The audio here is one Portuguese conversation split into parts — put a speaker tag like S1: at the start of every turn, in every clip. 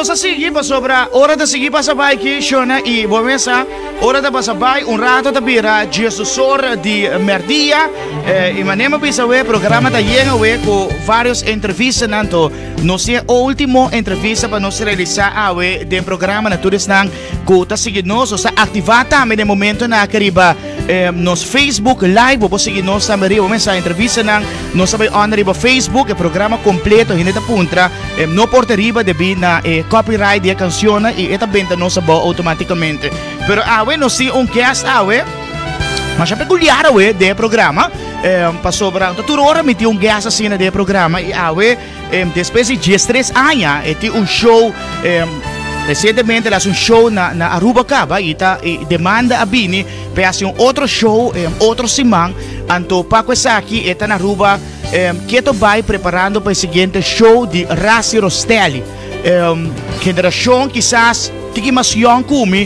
S1: nos sigue para sobra hora de seguir para saber que Shona y Bomesa hora de pasar un rato de bira Jesus de merdia y manema pisa we programa de lleno we con varios entrevistas tanto no sea último entrevista para nos realizar a we de programa naturales nan ko ta seguir nos o sea activar também no momento na cariba nos Facebook live vou seguir nos também Bomesa entrevista nan nos sabe on riba Facebook o programa completo hineta puntra no porta riba de na copyright de canção e eta venta não sabe automaticamente pero no si un guest mas já peculiar de programa passou para toda hora me tinha um guest assim de programa e depois de 13 anos e tinha um show recentemente lá um show na Aruba Caba e demanda a Bini para fazer outro show outro semana então Paco aqui está na Aruba que tu vai preparando para o seguinte show de Rassi Rostelli geração quizás que mais young como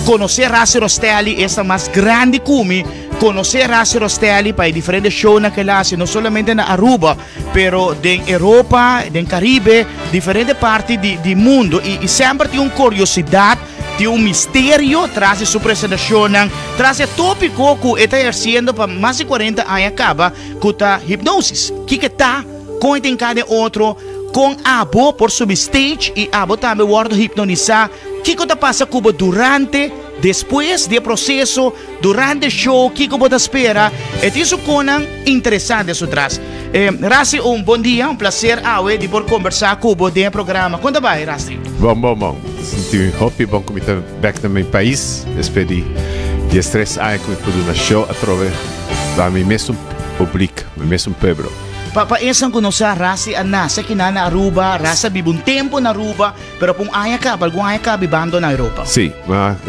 S1: conhecer Rassi Rostelli é mais grande como conhecer Rassi Rostelli para diferentes shows naquela não somente na Aruba, pero em Europa, em Caribe, diferentes partes do mundo e sempre tem uma curiosidade, tem um mistério traz a sua apresentação, traz o tópico que está exercendo para mais de 40 anos acaba com a hipnosis, que está com cada outro com abo por substage e abo também wordo hipnotizar que que passa Cuba durante depois do processo durante o show que que você espera é isso conan interessante isso traz Rassi bom dia prazer de por conversar com o de programa quando vai Rassi
S2: bom sinto happy bom que estou back no meu país espero de estresse que me pude na show através da minha mesmo público meu mesmo povo
S1: Para isang kuno sa Rassi nasa kinana Aruba, Rasa bibun tempo na Aruba, pero kung algum aya ka bibando na Europa.
S2: Sim,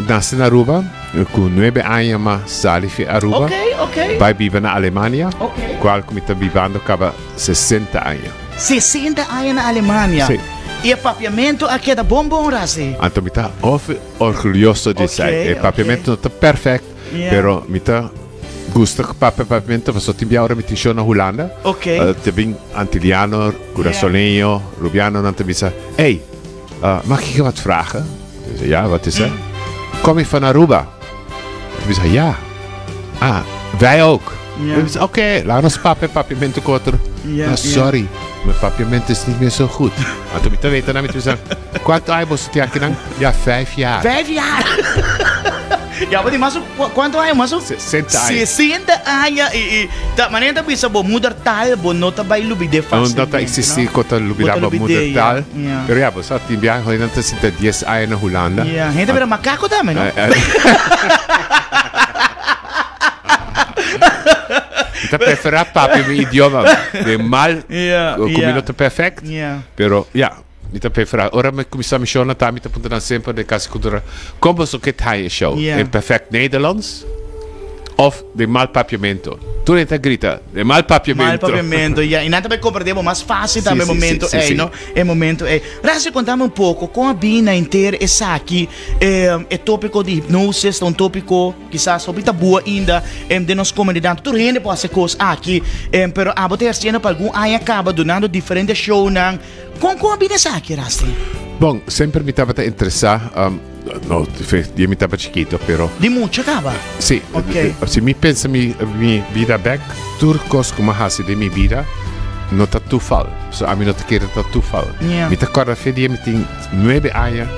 S2: nasci na Aruba, com 9 anos mas sali fi Aruba.
S1: Ok.
S2: Vai viver na Alemanha.
S1: Ok.
S2: Qual comita bibando acaba 60 anos.
S1: 60 anos na Alemanha.
S2: Sim.
S1: E o papiamento aqui é da bom Rassi.
S2: Então me tá orgulhoso de ser. O papiamento não tá perfeito, pero me tá gusto que papiamento, mas só tinha hora me tinha na Holanda.
S1: Ok.
S2: Também Antiliano, Curaçoleño, Rubiano, não te bisa. Hey, mag ik je wat vragen? Ja, wat is dat? Kom je van Aruba? Ik zei ja. Ah, wij ook. Oké, laat ons papiamento koter. Sorry, mijn papiamento is niet meer zo goed. En toen te weten, dan zei quanto hai você tem aqui? Ja, 5 jaar.
S1: 5 jaar. Ya, pati masuk quanto anos masuk?
S2: 60 anos.
S1: 60 anos e da maneira bisa bo mudar tal, bo nota vai lubide fácil.
S2: Não tá existir kota lubidaba mudar tal. Pero ya, você tem viagem hoje não tá 10 anos na Holanda.
S1: Yeah, gente pero macaco também, não?
S2: Então preferar papi meu idioma de mal, comigo tá perfeito. Pero ya. Niet preferar. Ora me começar a missão tá me apontando sempre de casa cultura. Como você quer ter show em perfeito Nederlands of de mal papiamento. Tu nem tá grita de mal papiamento.
S1: Mal papiamento. E nada vai compreender mais fácil também momento não? É momento Rassi contame pouco com a Bina inteira essa aqui é tópico de hipnose, um tópico quizás sobre boa ainda de nossa comunidade. Tu rende pode ser coisa aqui, pero a botar sendo para algum aí acaba donando diferentes shows não. Com a Bina essa aqui, Rassi?
S2: Bom, sempre me estava interessar. No, eu me estava chiquito, pero.
S1: De muito acaba?
S2: Sim.
S1: Ok.
S2: Se me pensa minha vida back, turcos como a de minha vida, não está toeval. So, a mim não te quer tá toeval. Me te acorda fedia me tem 9 anos,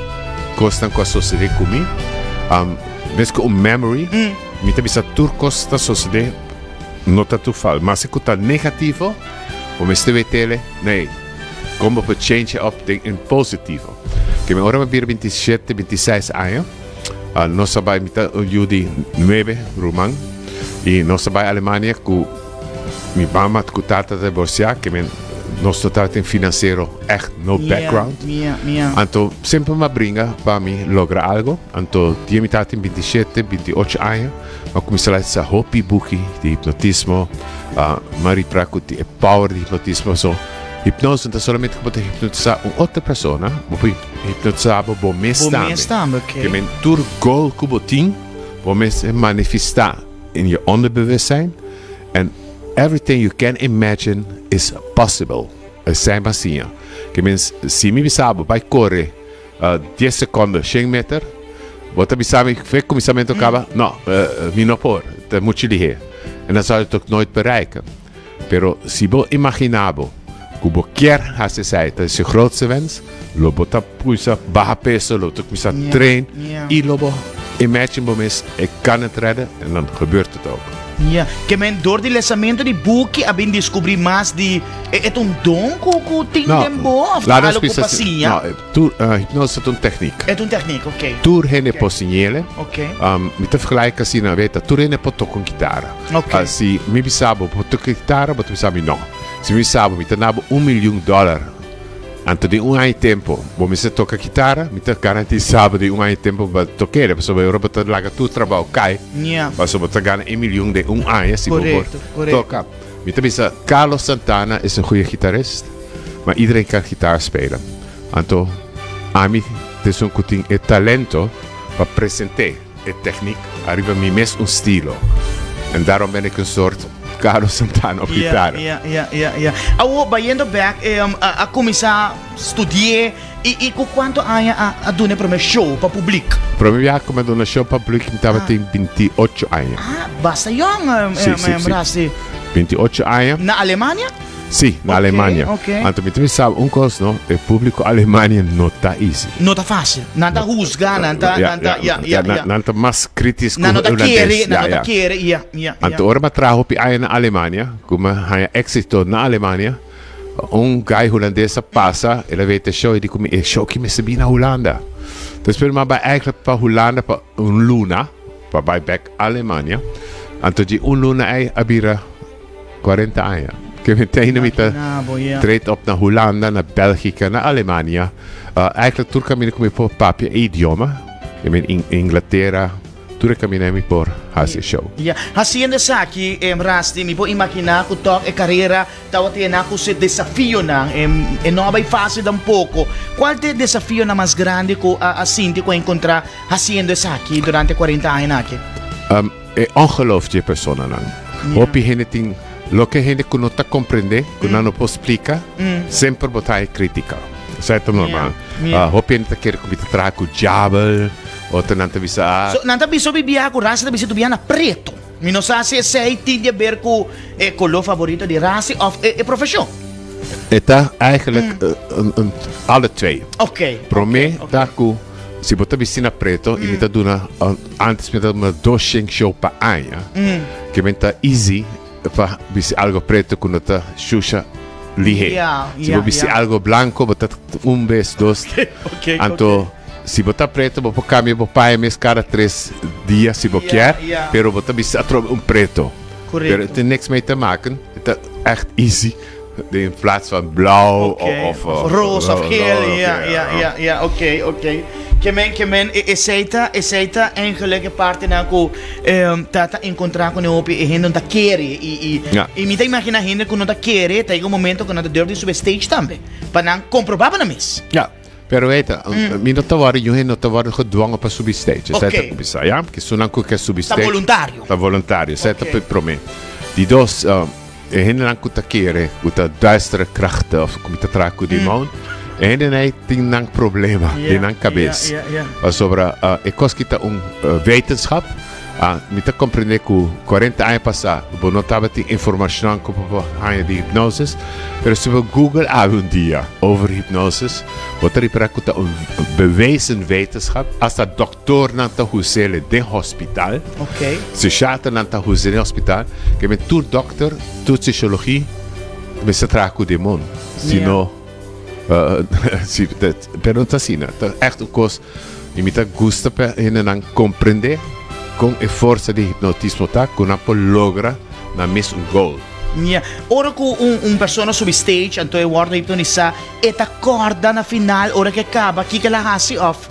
S2: gostam com a sociedade comigo. Mesmo com memory, me te bisa turcos da sociedade, não está toeval. Mas se está negativo, o me esteve tele, nee. Como para change up em positivo. Que me ora me 27, 26 anos. Nós trabalhamos com o Judi 9, Roman. E nós trabalhamos na Alemanha com minha mama, com tata de Borussia, que nós tratamos financeiro echt no background. Então, sempre me brinca para mim lograr algo. Então, tinha me tata em 27, 28 anos. Eu comecei a ler hobby book de hipnotismo, Marie Praco, de power de hipnotismo. Hipnose não é somente que você hipnotizar uma outra pessoa, você hipnotizar o bom mês também. Que é o goal que você tem, você manifestar em seu onderbewustzijn. And everything you can imagine is possible. É sempre assim. que men si mi bisabo vai corre 10 seconden 100 meter, bota bisabo fe comissamento acaba, no, mi no por, te moet je die. En dan zal je het ook nooit bereiken. Pero si vos imaginabo, que vos quer hacer esa, dat is je grootste wens, lo bota puisa baja peso, lo tuk misa train, y lo bo imagine bomes, ik kan het redden, en dan gebeurt het ook.
S1: Ja, que men door die lesamento di buki abin descobrir mais de é um dom que tem tempo of algo que passinha.
S2: No, tu hypnose é techniek.
S1: É techniek, ok.
S2: Tu rene po signele.
S1: Ok.
S2: Mi te vergelijken assim na veta, tu rene po tocar guitarra.
S1: Ok.
S2: Si mi bisabo po tocar guitarra, but mi sabi no. Si mi bisabo mi te nabo $1 million. Anto di un anno tempo, mi se tocca chitarra, mi te garanti sabato di un anno tempo per toccare, perché se ora per laga tu trabalho cai, ma se te gana $1 miljoen de un anno, si
S1: corretto.
S2: Tocca. Mi te bisa Carlos Santana is een goede gitarist, maar iedereen kan gitaar spelen. Anto, ami, het is een kuting het talento, maar presente, het techniek, arriva mi mes un stilo. En daarom ben ik een soort Carlos Santana op gitaar.
S1: Ja. Awo, bayendo back, a começar a estudar e com quanto anos a doen para um show para público?
S2: Para mim, já como uma show para público, estava tem 28 anos.
S1: Basta jong,
S2: Sim. 28 anos.
S1: Na Alemanha?
S2: Sim, na Alemanha. Anto me sabe coisa, não? O público Alemanha não está easy.
S1: Não está fácil. Não está juzgar, não
S2: está mais crítico.
S1: Não está querer,
S2: Anto ora me trago para na Alemanha, como há éxito na Alemanha. Guy holandês passa, ele vê o show e diz como é show que me subi na Holanda. Então espero maar bij eigenlijk para Holanda para luna, para bij back Alemanha. Anto de luna ai abira 40 anos. Que meteen met treedt op naar Hollanda, naar België, naar Alemania. Eigenlijk toen kan je komen voor papje idioma. Je bent in Inglaterra. Toen kan je nemen voor hace show.
S1: Ja, haciendo saki Rasti, mi può imaginar que toda a carreira estava tendo esse desafio não é fácil tampoco. Qual é o desafio mais grande que a Cinti que encontrar haciendo saki durante 40 anos aqui?
S2: É ongelooflijk persona lang. Hoop je hen ting lo que gente que no te comprende, que no puede explicar, sempre botar crítica. Isso é normal. Hoop je niet que te traga com diabo, ou te não te visa.
S1: So, não te visa bibia com raça, te visa tu bia na preto. Mi não sabe se sei tinha ver com o color favorito de raça of profissão.
S2: Eta eigenlijk alle twee.
S1: Ok.
S2: Pro me, daku, se botar vicina preto, e me tá dando antes me tá uma 200 show pa anha, que me tá easy. Para ver algo preto com nota xuxa lige. Se você algo branco, botar vez, dois. Então, se botar preto, vou cambiar o pai mês cada 3 dias se você quer, pero botar preto.
S1: Correto.
S2: Er is niks mee te maken. Het is echt easy. In plaats van blauw of
S1: roze of geel. Ja, oké. Que men aceita eigenlijk parte na ko tata encontrar com o e gente não tá querer e me tá imaginar gente que não tá querer tem um momento que não tá dentro do stage também para não comprovar para nós.
S2: Ja. Pero weet je, mi not worden je not worden gedwongen para subir stage.
S1: Okay.
S2: Ja, que sonan ko que subir stage.
S1: Tá voluntário.
S2: Zet op pro me. Die dos hen lang ko takere, ko ta duistere krachten of ko ta traku die mond. En dan heeft hij een probleem, die een cabez. Sobre ekoskita wetenschap, me te compreender que 40 anos passar, eu não estava tendo informação de hipnose, mas se você Google dia over hipnose, você terá que bewezen wetenschap, als dat dokter na ta huzele de hospital, psychiater na ta huzele hospital, que met tour dokter, tour psychologie, me se traku de mon, sino pero tá assim, echt een koos, je moet gusta per en compreender com a força de hipnotismo tá, que não pode lograr na mesmo goal.
S1: Ora que persona sobre stage, então eu guardo hipnotizar, e ta corda na final, ora que acaba, que ela hace off,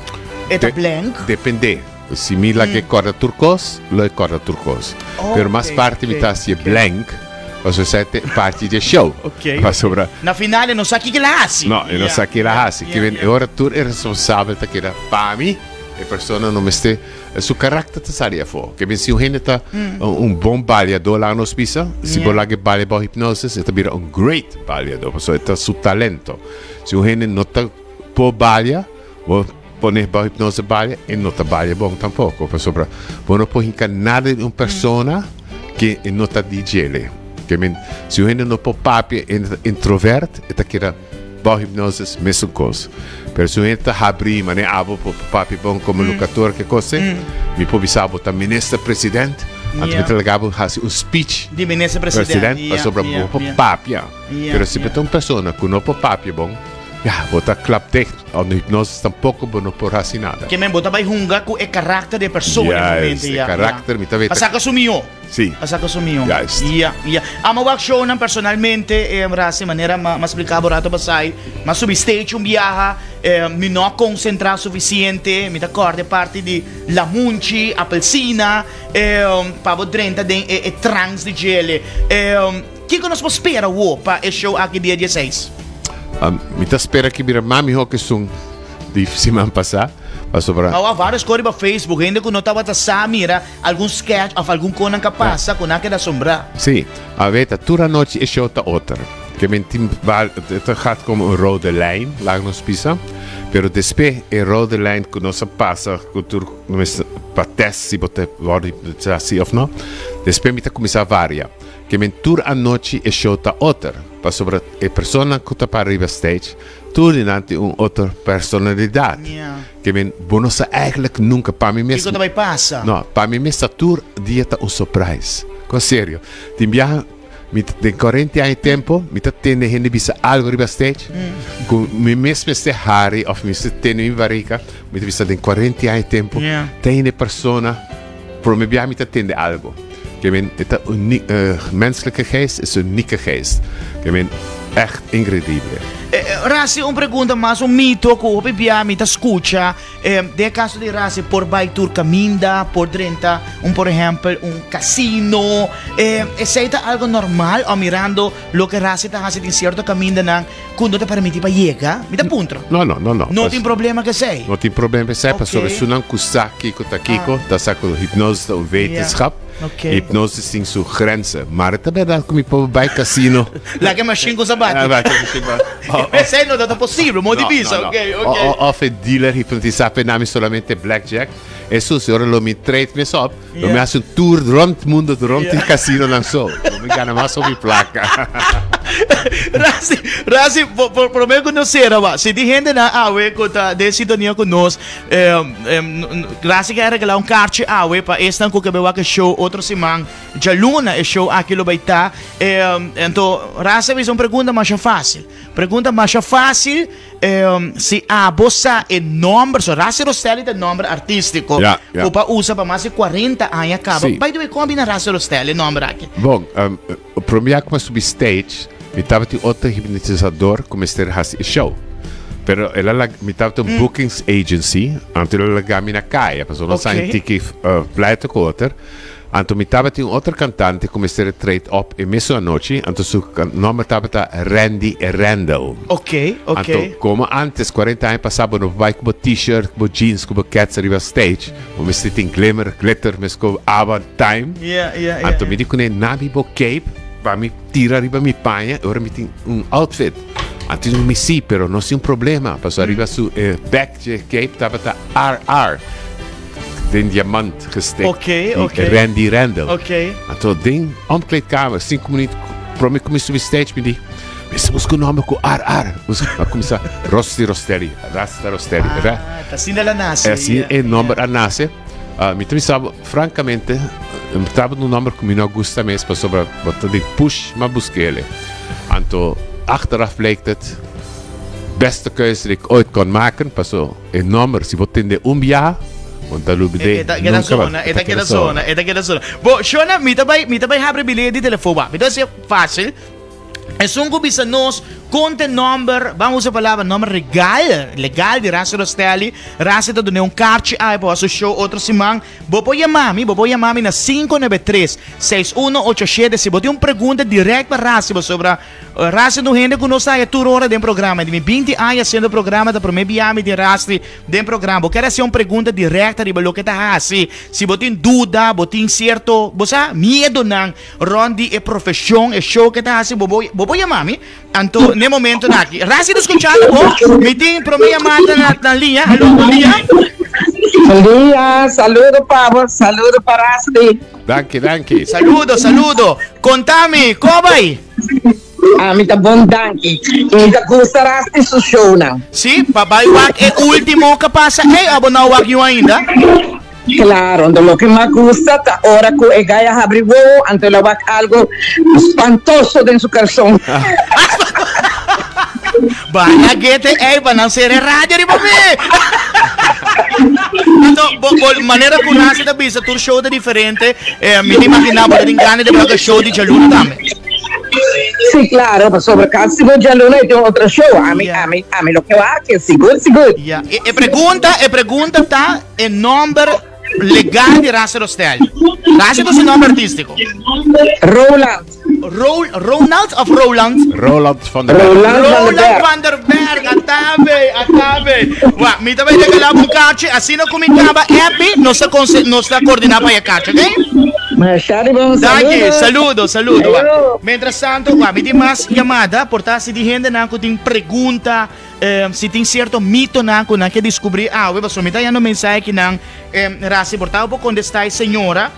S1: e ta blank.
S2: Depende. Se me la que corda turcos, lo é corda turcos. Pero mais parte me tá se blank. Você sete parte do show.
S1: Na finale não sabe o que ela hace.
S2: Não, eu não sei o que ela hace. Que vem agora tu é responsável para que para mim a pessoa não este seu caráter te saria for. Que vem se o gente tá bom baleador lá no hospital, se você lá que balea para hipnose, é também great baleador, porque é seu talento. se o gente não está por balha, ou poner para hipnose balha, e não está balha bom tampouco. Por sobre, não pode nada de uma pessoa que não está DJ. Se o gente não pode papi introvert, está querendo bom hipnose, mesma coisa. Mas se o gente está abrir, mas não abo papi bom como locutor, que coisa, me pode saber o ministro-presidente, antes me legava um speech
S1: de ministro-presidente,
S2: para sobre o papi. Mas se tem uma pessoa que não pode papi bom, botar clap dicht, aan de hypnose tampouco não por assim nada.
S1: Que men bota vai hunga com o caráter de pessoa realmente.
S2: O caráter, me tá vendo.
S1: Pasaka sumiu.
S2: Sim.
S1: Pasaka sumiu.
S2: Ja.
S1: Amo work show na personalmente, rasi maneira mas explicar borato basai, mas sub stage viaja, me não concentrar suficiente, me tá corte parte de la munchi, apelsina, pavo 30 de trans de gele. Que nós vamos esperar para o show aqui dia 16?
S2: Me espera que minha mami que são de semana passada.
S1: Há várias coisas no Facebook, ainda que não estava a mira algum sketch ou algum coisa que passa com aquela da sombra.
S2: Sim, a veta, toda a noite é show da outra. Que men team gaat como uma rode lijn, lá nos pisa. Pero depois a rode lijn que nós passa, que tu para teste se botar assim ou não. Depois me começar a variar. Que men toda a noite é show da outra. Para sobre a pessoa que está para arriba stage, tudo diante uma outra personalidade. Que men bonosa eigenlijk nunca para mim mesmo.
S1: Que vai passar?
S2: Não, para mim mesmo tour dia tá um surprise. Com sério. Tem viaja de 40 anos de tempo, me tá tendo gente bisa algo arriba stage. Com me mesmo este Harry of me se tendo em varica, me bisa de 40 anos de tempo. Tem pessoa por me viaja me tá tendo algo. Que men, het menselijke geest is een unieke geest. Que men, echt incredibile.
S1: Rasi, uma pergunta mais, mito que o PBA me escuta, de caso de Rasi, por vai tur caminda, por 30, por exemplo, casino, é algo normal, ou mirando lo que Rasi está fazendo em certo caminho, quando te permite para chegar, me dá ponto?
S2: Não.
S1: Não tem problema que sei?
S2: Não tem problema que sei, porque se não custa Kiko, tá saco hypnose, o wetenschap. Hypnose tem sua grenzen, maar het is verdade que me pode bij casino.
S1: Lá que machine com sabato. Sei não é possível, muito difícil, ok.
S2: Of een dealer hypnotisape nami solamente blackjack. Eso se ora lo mi trade me sop, lo me hace un tour rond el mundo, rond el casino lang so. Lo me gana más sobre placa.
S1: Rasi, por me conhecer, se de gente na awe que tá de sintonia conosco, Rasi quer regalar carte awe para esta que vai que show outro semana, já luna é show aqui lo vai estar. Então, Rasi fez uma pergunta mais fácil. Se a bossa é nome, so Rasi Rostelli é nome artístico. O pa usa para mais de 40 anos acaba. By the way, combina Rasi Rostelli nome aqui.
S2: Bom, o primeiro que eu subi stage, me estava de outro hipnotizador como este show. Pero ela me estava de bookings agency, antes ela gami na caia, para não sair tiki pleito com outra. Então me estava de outro cantante como este trade up e mesmo à noite, então seu nome estava Randy Randall.
S1: Ok.
S2: Então, como antes 40 anos passava no bike com t-shirt, com jeans, com cats arriba stage, o me tem glamour, glitter, mas com aba time. Então me digo que nabi bo cape, para me tirar arriba mi panha, ora me tem outfit. Antes não me si, pero não tinha problema, passou arriba su back cape estava RR. Den diamant gestikt.
S1: Ok.
S2: Randy Randall.
S1: Ok.
S2: Então, den omkleedkamer, 5 minuten, para mim começar o stage, me diz, mas o nome com RR. Eu começar, Rasta Rostelli.
S1: Tá assim ela nasce.
S2: É assim, é nome a nasce. Me também sabe, francamente, eu estava no nome que me não gosta mesmo, para sobre, botar de push, mas busquei ele. Então, achteraf bleek het, beste keuze die ik ooit kon maken, pas zo, een nummer, si você tem jaar, want dat lukt het.
S1: Esta zona. Bom, Shona, me também abre bilhete de telefone. Então é fácil. É um que nos conta number, vamos usar a palavra number legal de Rasi Rostelli. Rasi está dando carte aí para o show outra semana. Vou chamar me na 593-6187. Se você tem uma pergunta direta para Rasi sobre Rasi no gente que não está a toda hora do programa. De 20 anos sendo programa da primeira de Rasi do programa. Quero fazer uma pergunta direta de o que está Rasi. Se você tem dúvida, você tem certo, você medo não, ronde é profissão, é show que está Rasi, vou chamar me. Então, nel momento aqui. Rasi do escuchando, me tem para minha mata na linha. Alô, bom dia.
S3: Bom dia, saludo Pablo, saludo para Ashley.
S2: Danke.
S1: Saludo. Contame, como vai?
S3: Mi tá bom, danke. E da gostarás de su show, não?
S1: Sim, papai, é o último que passa. Ei, abonau aqui ainda?
S3: Claro, lo que me gusta ahora que ella abrió ante la vaca algo espantoso de su corazón.
S1: Vaya guete, para não ser rádio de mim. Então, maneira que nasce da bisa, tu show é diferente. Me imaginava que engane de para show de Jaluna também.
S3: Sí, claro, pero sobre casi de Jaluna y otro show. A mí lo que va que sí, good.
S1: Yeah. E pergunta tá em nome legal de Raça Rostel. Raça do seu nome artístico?
S3: Roland.
S1: Ronald of Roland?
S2: Roland van der
S1: Berg, atabe. Wa, mi também regalar cache, assim não comentava happy, não está coordenado para a cache, ok?
S3: Daqui,
S1: saludo. Mientras tanto, me tem mais chamada, portanto, se tem gente que tem pergunta, se tem certo mito que quer descobrir, eu me está dando mensagem que não, Rasi, portanto, vou contestar a senhora.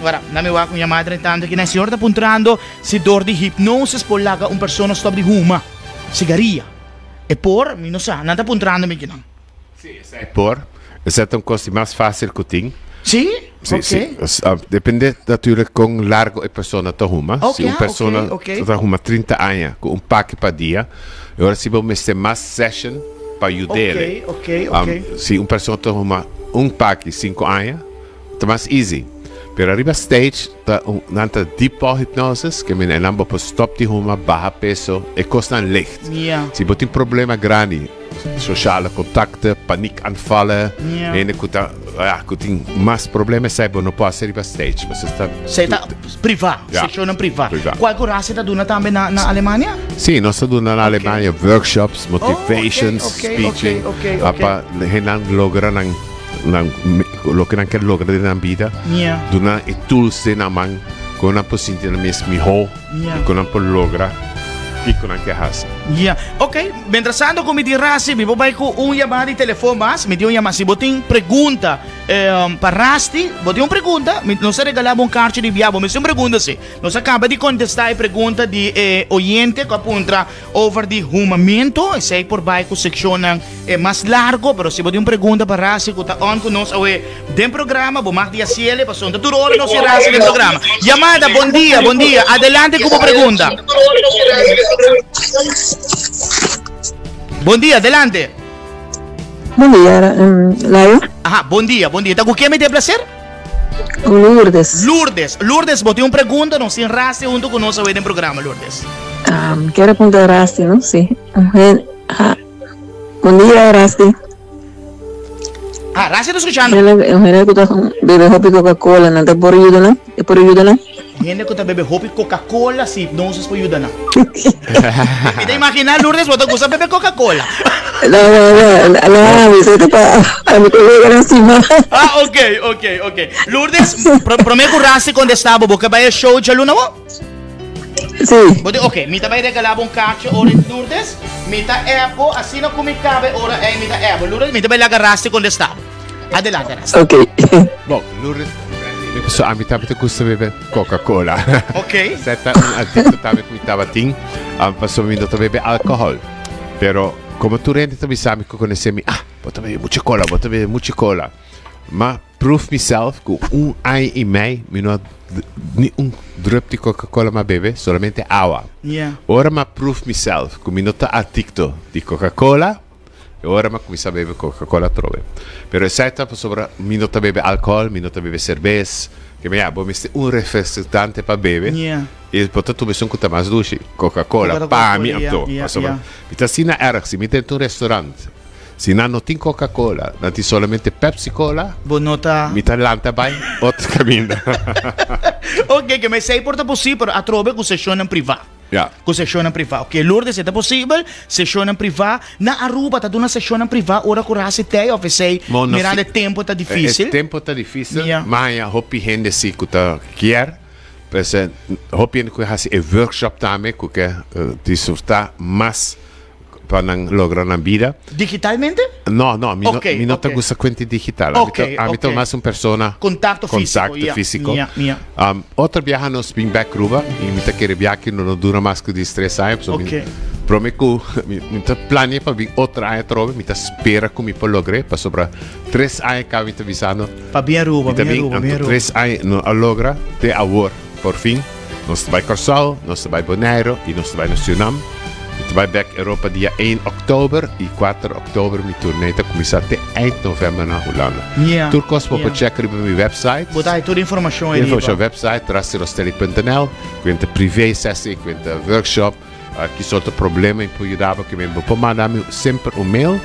S1: Ora, na minha com minha madre tanto que a senhora está apontando se dor de hipnose por lá uma pessoa stop de huma, cigaria. E por, não sei, não está apontando me que não.
S2: Sim, é por. É um custo mais fácil que tem.
S1: Sim?
S2: Sim. Depende natuurlijk com largo a pessoa está huma. Se uma pessoa está huma 30 anos com pack para dia, agora se vamos ter mais session para ajudar.
S1: Ok.
S2: Se uma pessoa está huma pack 5 anos, está mais easy. Pero arriba stage, nanta deep hypnosis, que me enamba por stop de huma, baja peso, e costa licht.
S1: Yeah.
S2: Se você tem problema grande, sociale contacten, paniekaanvallen, en que tem mais problemas, sai não pode ser arriba stage. Você
S1: está privado, sessione privada. Qual coisa você está dando também na Alemanha?
S2: Sim, nós estamos dando na Alemanha workshops, motivations, speeching, para renan lograr lo que não quer lograr na vida, dona e tools na mão, com a possibilidade mesmo com a por lograr e com a que hace.
S1: Ok. Mientras tanto, como diz Rasi, me vou com chamada de telefone, mas me deu chamada. Se você tem pergunta para Rasti, você tem uma pergunta, não se regalar carta de viagem, mas tem uma pergunta sim. Nós acaba de contestar a pergunta de oyente que aponta over de humamento, e sei por baixo seção mais largo, mas se você tem uma pergunta para Rasti, que está on conosco, tem programa, vou mais dia cielo, passou de toda hora, não se Rasti no programa. Chamada, bom dia, adelante com a pergunta. Bom dia, adelante.
S4: Bom dia, Laio.
S1: Bom dia. Tá com quem me tem prazer? Lourdes, vou ter uma pergunta, não se enraste junto conosco no programa, Lourdes.
S4: Quero perguntar a Rasti, não? Sim. Bom dia, Rasti.
S1: Rasti, estou escutando.
S4: Eu estou bebendo Coca-Cola, não está por ajuda, não? É por ajuda, não?
S1: Gente que está bebendo Coca-Cola, sim, não se pode ajudar, não. Me tem imaginar, Lourdes, você gosta de beber Coca-Cola?
S4: Não, você está para me colega acima.
S1: Ok. Lourdes, prometo que o Rasti quando estava, você vai ao show de Luna?
S4: Sim.
S1: Ok, me vai regalar cacho, ora Lourdes, me está Apple, assim não come cabe, ora me está Apple. Lourdes, me vai regalar Rasti quando estava. Adelante, Rasti.
S4: Ok.
S2: Bom, Lourdes, a mim também custa beber Coca-Cola.
S1: Ok.
S2: Certo, adicto também me estava assim, passou me não beber álcool. Pero como tu rende também sabe que conhece-me, vou beber muita cola. Mas proof myself que ano e meio, me não drop de Coca-Cola ma bebe, solamente água. Ora ma proof myself que me não está adicto de Coca-Cola. Ora ma comincia a beber Coca-Cola trove. Pero certo sobre mi non bebe alcohol, mi non bebe cerveza, che mi ha un refrescante para beber. E portanto tu mi sono contato mais doce, Coca-Cola, pa mi anto. Então se na erg, se mi tem un ristorante, se não tem Coca-Cola, não tem solamente Pepsi-Cola,
S1: bonota.
S2: mi tá lanta vai, outro caminho.
S1: Ok, que me sei porta possível a trove com sessione privada. Com sessione privada. Ok, Lourdes, é possível, sessione privada. Na Aruba, tá dando sessione privada, ora com raça te, ou sei, mirando tempo tá difícil.
S2: Tempo tá difícil, mas a hopi gente se que tá quer, pues hopiendo que hace un workshop también que disfruta más para lograr una vida.
S1: ¿Digitalmente?
S2: No, mi no te gusta cuenta digital. A mí más una persona.
S1: Contacto físico.
S2: Otro viaje nos vin back Cuba y me quiere viaje que no dura más que 3 años. Prometo mi planeé para vir otra año trove, mi espera que me puedo lograr para sobre 3 años que me visando.
S1: Para bien Ruba.
S2: 3 años no logra de ahora por fin. Nos vai Corsal, nos vai Bonaire y nos vai Suriname. Ik ben back Europa dia 1 oktober en 4 oktober mijn tournee te commissar te eind november naar Hollanda. Turcos voor checken op mijn website.
S1: Wat heb je toda informatie
S2: in op website rassirostelli.nl. Ik ben privé sessie, ik ben workshop. Que soort problemen in ajudar que me pode mandar-me sempre mail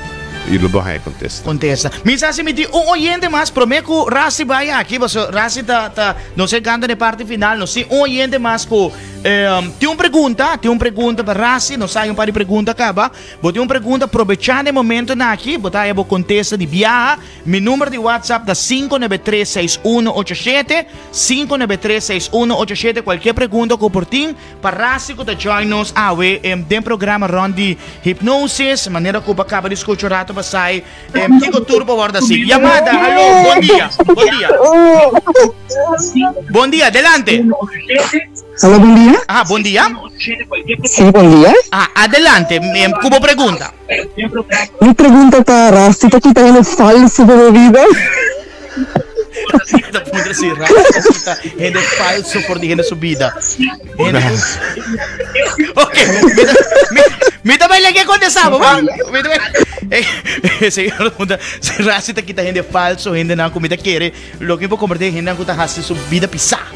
S2: e eu vou
S1: contesta. Misa se me di oyente mais prometo que Rassi vai aqui, você Rassi tá não sei canta na parte final, não sei oyente mais que tem uma pergunta para Rassi, não sai par de pergunta acaba. Vou ter uma pergunta aproveitar o momento aqui, botar eu vou contesta de viaja. Meu número de WhatsApp da 5936187 5936187 qualquer pergunta que oportun para Rassi que tá join nos tem programa Rondi Hipnosis, maneira que acaba de escutar para sair. Kiko Turbo guarda assim. Llamada, alô, bom dia. Bom dia, adelante.
S3: Alô, bom dia.
S1: Bom dia.
S3: Sim, bom dia.
S1: Adelante, como pergunta?
S3: Mi pregunta para Rassi, ¿está quitando falso de bebida?
S1: Gente falso por gente subida. Ok, me também lhe que contestava, va? Señor, se Rassi te quita gente falso, gente na comida quiere, lo que puedo convertir gente na comida hace subida pisar.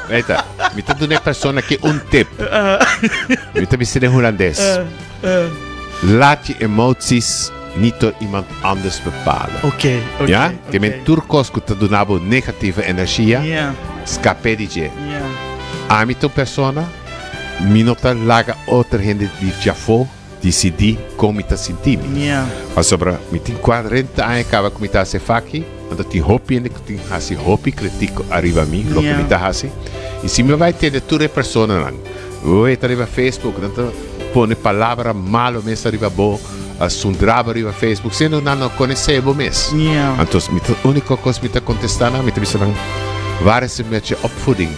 S2: Eita, me tá dando uma pessoa que tip. Me tá me holandês. Laat je emoties niet door iemand anders bepalen.
S1: Oké.
S2: Ja? Que men turcos que tá dando negativa energia. Escape de je. A mim persona, me não tá laga outra gente de jafo. Decidi como está sentindo. Mas sobre me tem 40 anos que eu está se faki, ando tem hopi ainda que tem assim hopi crítico arriba a mim, lo que me está assim. E se me vai ter toda pessoa lá, eu estou arriba Facebook, então põe palavra malo mesmo arriba bo, sundraba arriba Facebook, sendo não conhece o mesmo. Então, a única coisa que me está contestando, me está dizendo várias vezes opvoeding.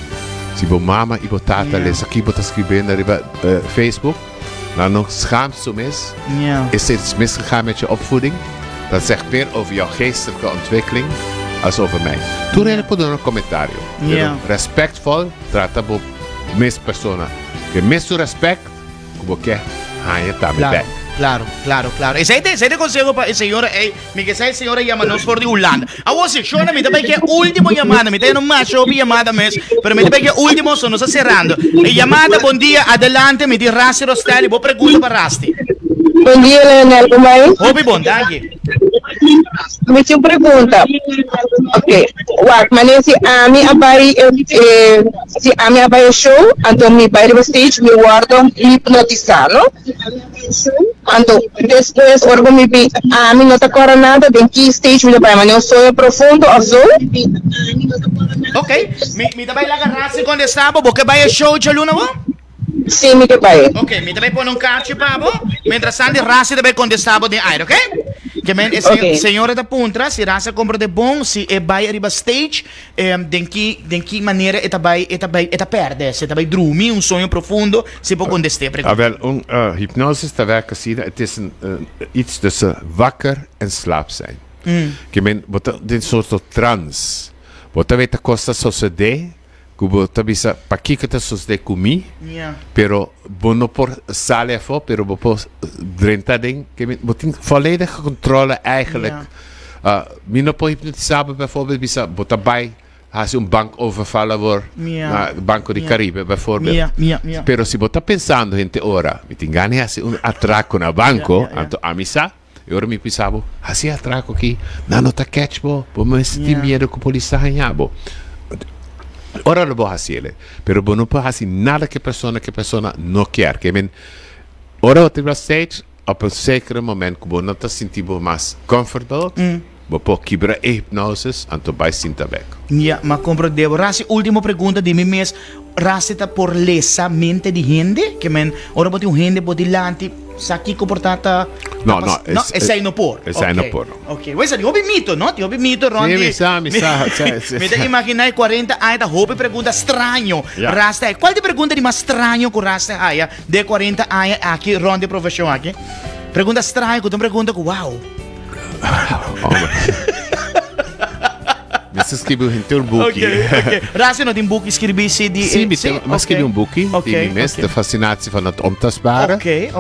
S2: Se bo mama e bo tata les aqui bo tá escrevendo arriba Facebook. Nou, nog schaamt zo mis. Is er iets misgegaan met je opvoeding? Dat zegt meer over jouw geestelijke ontwikkeling als over mij. Toen heb ik een commentaar. Respectvol, trata op mis personas. Que mis su respect, como que hij también back.
S1: Claro. Ese consejo para el señor, mi que sea el señor llámanos por de Holanda. Ahora sí, yo me tengo que último llamada, me tengo más llamada mes, pero me tengo que último son nos cerrando. Llamada, buen día, adelante, me di Rassi Rostelli, vos pregunta para Rasti.
S3: Bom dia, Leonel, como é?
S1: Obi, bondade.
S3: Me tinha uma pergunta. Ok. Mas se a minha pai show, então me pai do stage, me guardo hipnotizando. Então, depois, quando me vi, a mim não está correndo nada, tem que stage, me pai, mas eu sou profundo, azul.
S1: Ok. Me também lá Rassi quando estava, porque vai ao show de Luna, bom?
S3: Sim, me pai.
S1: Ok, me também põe carte, pabo. Mientras tanto, Rassi também contestava de aire, ok? Que senhora da puntra, se Rassi compra de bom, se vai arriba stage, de que maneira eta perde, se vai dormir um sonho profundo, se pode contestar.
S2: Wel, hypnose te werken zien, het is iets tussen wakker en slaap zijn. Que men, dit soort trance. Wat weet de kosten suceder? Kubo tabisa pakikata suceder comigo, pero bono por sale voor, pero bopo drenta ding, que men botin volledige controle eigenlijk. Mino po hypnotiseren bijvoorbeeld, bisa botabay, als je een bank overvallen wordt, Banco di Caribe bijvoorbeeld. Pero si bota pensando gente ora, mi tingani hace un atraco na banco, anto amisa. E ora mi pensavo, assim atraco aqui, não tá catchbo, bo me senti medo que a polícia arranhava. Ora lo puedo hacer, pero no puedo hacer nada que persona no quiere. Que men, ora op de stage, op een zekere moment, como no te sentimos más comfortable, Bopo quebra hipnosis, anto vai sinta back.
S1: Ja, mas compreendo. Rasi, última pergunta de mim mesmo. Rasi tá por lesa mente de gente? Que men, ora pode gente pode lante, saki comportata.
S2: No,
S1: esse aí não por.
S2: Esse aí não por.
S1: Ok, mas ali houve mito, não? Houve mito, Rondi.
S2: Mi sa.
S1: Me te imaginar 40 anos, da houve pergunta estranho. Rasta, qual de pergunta de mais estranho que Rasta haya de 40 anos aqui, Rondi profissão aqui? Pergunta estranha, que tu pergunta que uau.
S2: Você escreveu um book.
S1: Ok. Rasi não tem book escrevi se de.
S2: Sim, mas escrevi um book. De mes, de fascinatie van het ontasbare.
S1: Ok.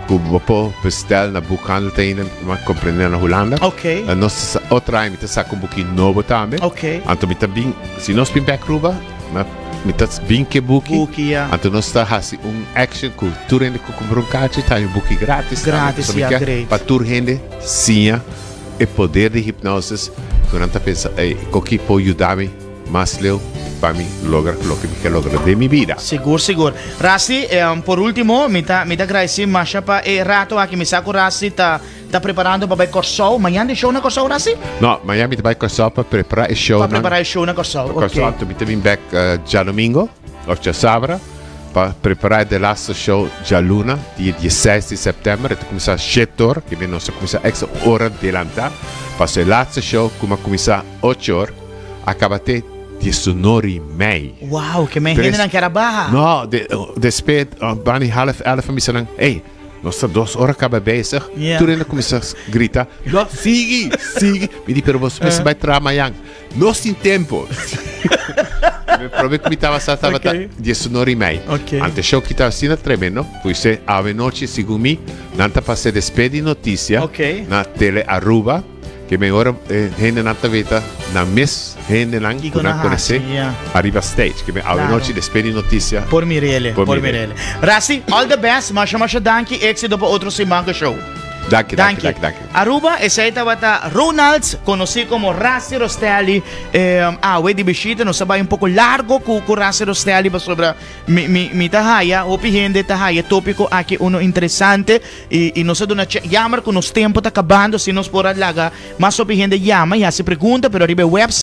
S2: Que você bestel na boekhandel tegen, maar compreender na Holanda.
S1: Ok.
S2: Nós outra me saca um book novo também.
S1: Ok.
S2: Anto me também, se nós bem backruba, me tas bem que book.
S1: Ja.
S2: Anto nós tá hasi action que tu rende com comprar caixa, tá book grátis.
S1: Gratis, ja, great.
S2: Para tu rende, sim, e poder de hipnose. Durante pensa, coqui pode ajudar-me, mas leu para mim lograr o que me quer lograr de minha vida.
S1: Seguro. Rasi, por último, me tá agradecendo, mas para rato aqui me saco Rasi tá preparando para o Corsol. Amanhã de show na Corsol, Rasi?
S2: Não, amanhã me vai Corsol para preparar o show.
S1: Para preparar o show na Corsol.
S2: Corsol, tu me vem back já domingo, ou já sábado, para preparar o last show já luna, dia 16 de setembro. Tu começa a 7 horas, que vem nossa começa extra hora adelantar. Para o laatste show, como começar 8 horas, acaba até 19:30.
S1: Uau, que me gente não quer barra.
S2: Não, después, bani half 11 me disseram, ei, nós estamos 2 horas acaba bezig. Toen ainda começa a gritar, não, sigue. Me disse, pero você vai trabalhar amanhã. Nós temos tempo. O problema que me estava estava 19:30. Antes show que estava sendo tremendo, pois a noite, segundo mim, não passei despedi notícia na tele Aruba. Que me ora gente nata veta na mes gente lang que não conhece arriba stage que me a noite despedi notícia
S1: por Mirelle. Rasi, all the best, masha danke, éxito para outro semana show.
S2: Danke.
S1: Aruba, essa aí estava Ronalds, conhecido como Rasi Rostelli. O de visita, não sabe um pouco largo com Rasi Rostelli sobre mi tahaya, o gente tahaya, tópico aqui uno interessante e não sei dona chamar com os tempo tá acabando, se nos por laga, mas o gente llama e se pergunta, pero arriba website